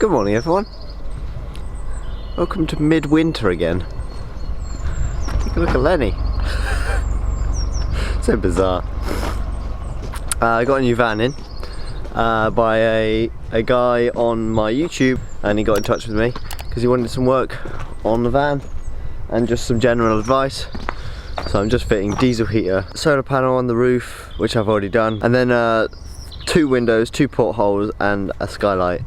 Good morning everyone. Welcome to midwinter again. Take a look at Lenny. So bizarre. I got a new van in by a guy on my YouTube, and he got in touch with me because he wanted some work on the van and just some general advice. So I'm just fitting diesel heater, solar panel on the roof, which I've already done, and then 2 windows, 2 portholes and a skylight.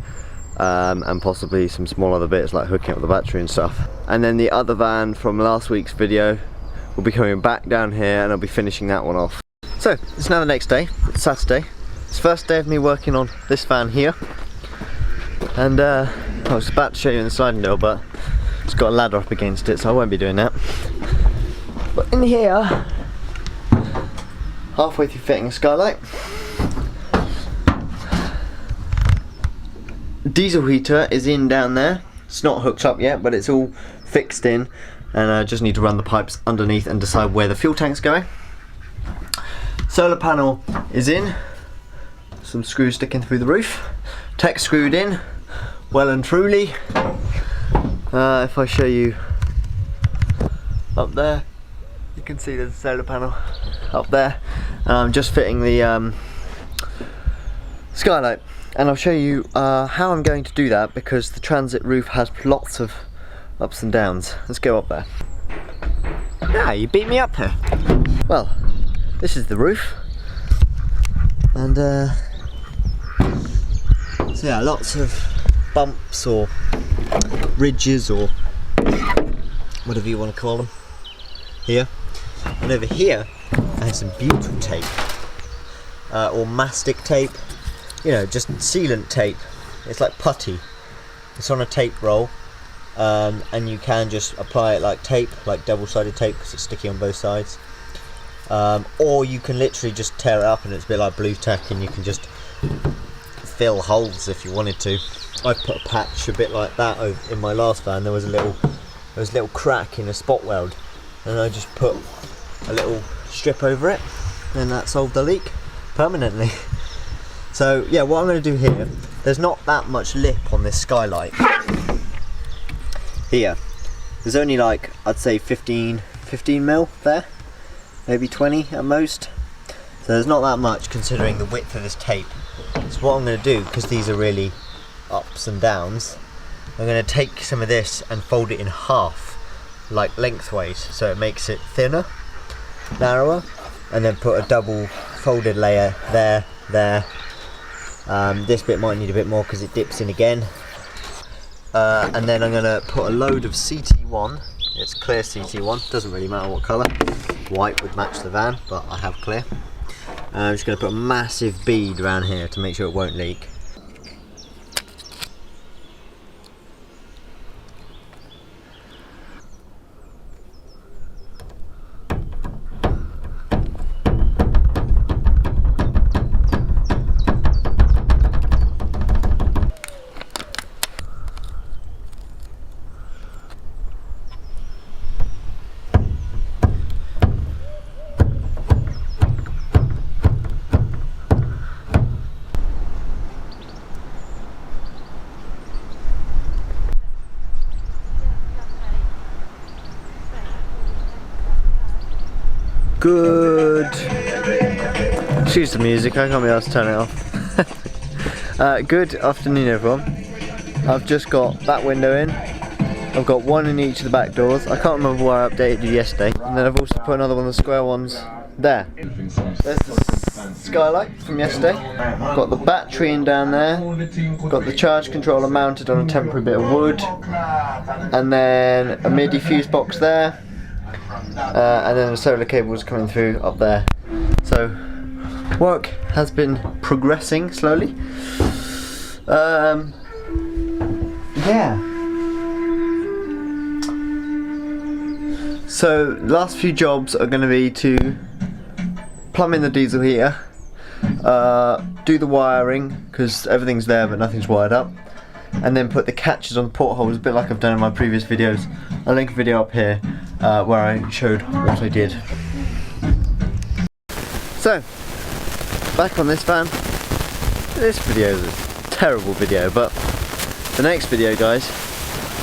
And possibly some small other bits like hooking up the battery and stuff. And then the other van from last week's video will be coming back down here, and I'll be finishing that one off. So it's now the next day, it's Saturday. It's the first day of me working on this van here, and I was about to show you in the sliding door, but it's got a ladder up against it, so I won't be doing that. But in here, halfway through fitting a skylight, diesel heater is in down there. It's not hooked up yet, but it's all fixed in, and I just need to run the pipes underneath and decide where the fuel tank's going. Solar panel is in, some screws sticking through the roof, tech screwed in, well and truly. If I show you up there, you can see there's a solar panel up there. I'm just fitting the skylight. And I'll show you how I'm going to do that, because the transit roof has lots of ups and downs. Let's go up there. Yeah, you beat me up here. Well, this is the roof. And so yeah, lots of bumps or ridges or whatever you want to call them here. And over here I have some butyl tape or mastic tape. You know, just sealant tape. It's like putty. It's on a tape roll, and you can just apply it like tape, like double-sided tape, because it's sticky on both sides. Or you can literally just tear it up, and it's a bit like blue tack, and you can just fill holes if you wanted to. I put a patch a bit like that in my last van. There was a little crack in a spot weld, and I just put a little strip over it, and that solved the leak permanently. So yeah, what I'm going to do here, there's not that much lip on this skylight. Here, there's only like, I'd say 15 mil there, maybe 20 at most. So there's not that much considering the width of this tape. So what I'm going to do, because these are really ups and downs, I'm going to take some of this and fold it in half, like lengthways, so it makes it thinner, narrower, and then put a double folded layer there. This bit might need a bit more because it dips in again, and then I'm going to put a load of CT1. It's clear CT1, doesn't really matter what colour. White would match the van, but I have clear. I'm just going to put a massive bead around here to make sure it won't leak. Good. Excuse the music, I can't be asked to turn it off. Good afternoon everyone. I've just got that window in. I've got one in each of the back doors. I can't remember where I updated you yesterday. And then I've also put another one of the square ones there. There's the skylight from yesterday. Got the battery in down there. Got the charge controller mounted on a temporary bit of wood. And then a MIDI fuse box there. And then the solar cables coming through up there. So work has been progressing slowly. Yeah. So last few jobs are going to be to plumb in the diesel heater, do the wiring because everything's there but nothing's wired up, and then put the catches on the portholes, a bit like I've done in my previous videos. I'll link a video up here where I showed what I did. So, back on this van. This video is a terrible video, but the next video, guys,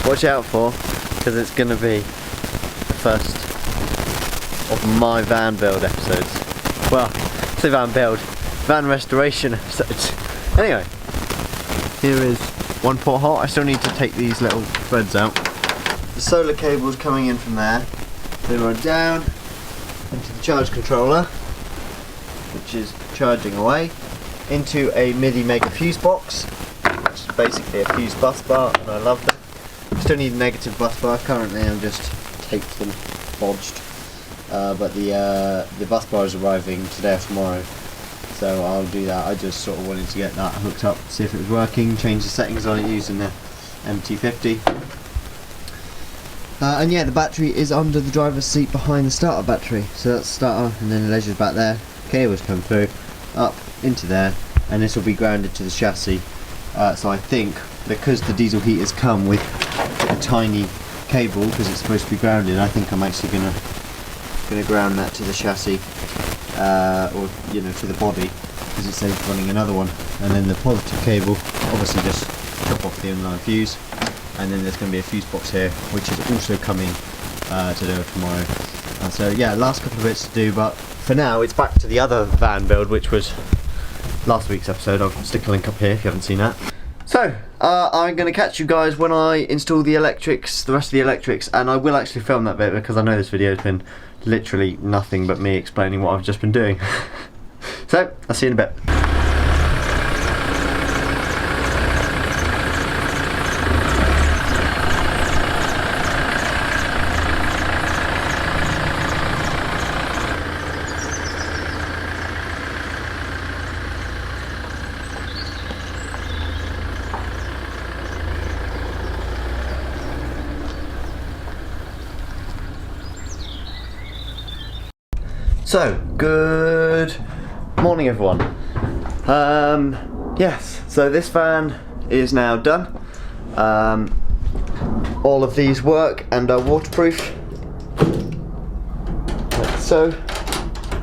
watch out for, because it's going to be the first of my van build episodes. Well, I say van build, van restoration episodes. Anyway, here is one porthole. I still need to take these little threads out. The solar cable's coming in from there. They run down into the charge controller, which is charging away, into a MIDI mega fuse box, which is basically a fuse bus bar, and I love them. Still need a negative bus bar. Currently I'm just taped them, bodged, but the bus bar is arriving today or tomorrow, so I'll do that. I just sort of wanted to get that hooked up, see if it was working, change the settings on it using the MT50. And yeah, the battery is under the driver's seat behind the starter battery, so that's the starter, and then the leisure's back there. Cables come through, up into there, and this will be grounded to the chassis. So I think, because the diesel heaters come with a tiny cable, because it's supposed to be grounded, I think I'm actually gonna ground that to the chassis, or you know, to the body, because it saves running another one. And then the positive cable, obviously just chop off the inline fuse, and then there's going to be a fuse box here, which is also coming today or tomorrow. So yeah, last couple of bits to do, but for now it's back to the other van build, which was last week's episode. I'll stick a link up here if you haven't seen that. So I'm going to catch you guys when I install the electrics, the rest of the electrics, and I will actually film that bit, because I know this video has been literally nothing but me explaining what I've just been doing. So I'll see you in a bit. So, good morning everyone. Yes, so this van is now done. All of these work and are waterproof, like so,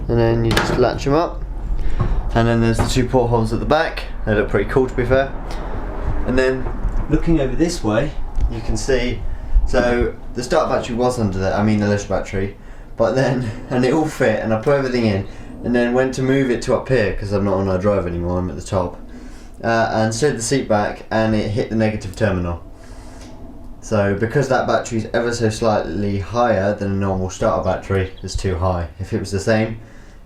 and then you just latch them up, and then there's the two portholes at the back. They look pretty cool, to be fair. And then looking over this way, you can see, so the start battery was under there, I mean the leisure battery. But then, and it all fit, and I put everything in, and then went to move it to up here, because I'm not on our drive anymore, I'm at the top, and slid the seat back, and it hit the negative terminal. So because that battery is ever so slightly higher than a normal starter battery, it's too high. If it was the same,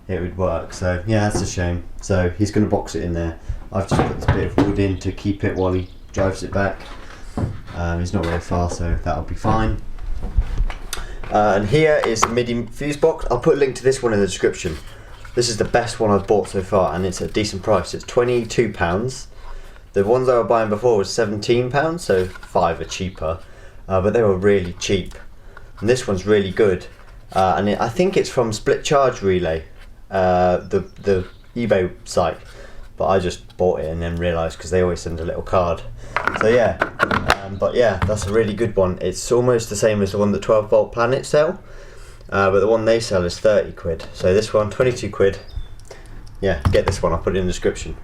it would work. So yeah, that's a shame. So he's going to box it in there. I've just put this bit of wood in to keep it while he drives it back. He's not very far, so that'll be fine. And here is the MIDI fuse box. I'll put a link to this one in the description. This is the best one I've bought so far, and it's a decent price. It's £22. The ones I was buying before was £17, so £5 are cheaper, but they were really cheap. And this one's really good, and I think it's from Split Charge Relay, the eBay site. But I just bought it and then realised, because they always send a little card. So yeah, but yeah, that's a really good one. It's almost the same as the one that 12 Volt Planet sell, but the one they sell is 30 quid. So this one, 22 quid. Yeah, get this one, I'll put it in the description.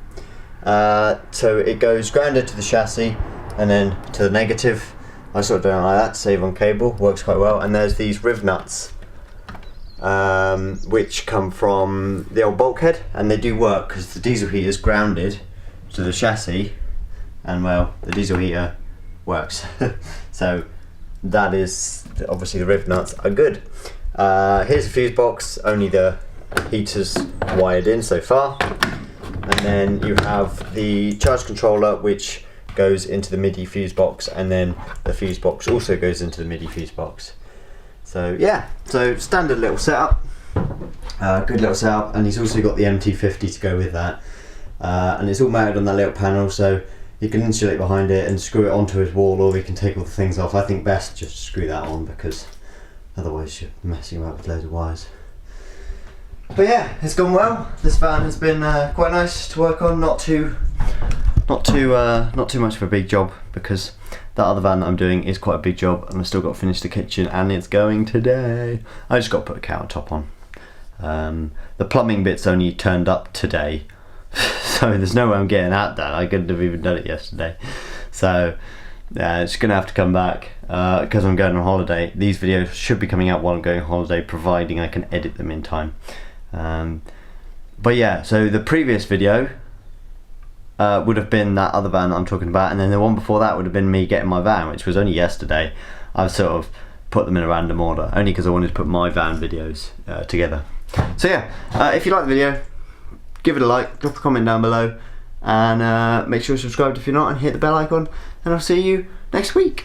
So it goes grounded to the chassis, and then to the negative. I sort of do it like that to save on cable, works quite well. And there's these riv nuts, which come from the old bulkhead, and they do work because the diesel heater is grounded to the chassis, and well, the diesel heater works. So that is, obviously the riv nuts are good. Here's the fuse box, only the heater's wired in so far, and then you have the charge controller, which goes into the MIDI fuse box, and then the fuse box also goes into the MIDI fuse box. So yeah, so standard little setup, good little setup, and he's also got the MT50 to go with that, and it's all mounted on that little panel, so you can insulate behind it and screw it onto his wall, or we can take all the things off. I think best just screw that on, because otherwise you're messing around with loads of wires. But yeah, it's gone well. This van has been quite nice to work on, not too much of a big job, because that other van that I'm doing is quite a big job, and I've still got to finish the kitchen, and it's going today. I just got to put a countertop on. The plumbing bit's only turned up today, so there's no way I'm getting that done. I couldn't have even done it yesterday. So Yeah, it's gonna have to come back because I'm going on holiday. These videos should be coming out while I'm going on holiday, providing I can edit them in time. But yeah, so the previous video would have been that other van that I'm talking about, and then the one before that would have been me getting my van, which was only yesterday. I've sort of put them in a random order, only because I wanted to put my van videos together. So yeah, if you like the video, give it a like, drop a comment down below, and make sure you're subscribed if you're not, and hit the bell icon, and I'll see you next week.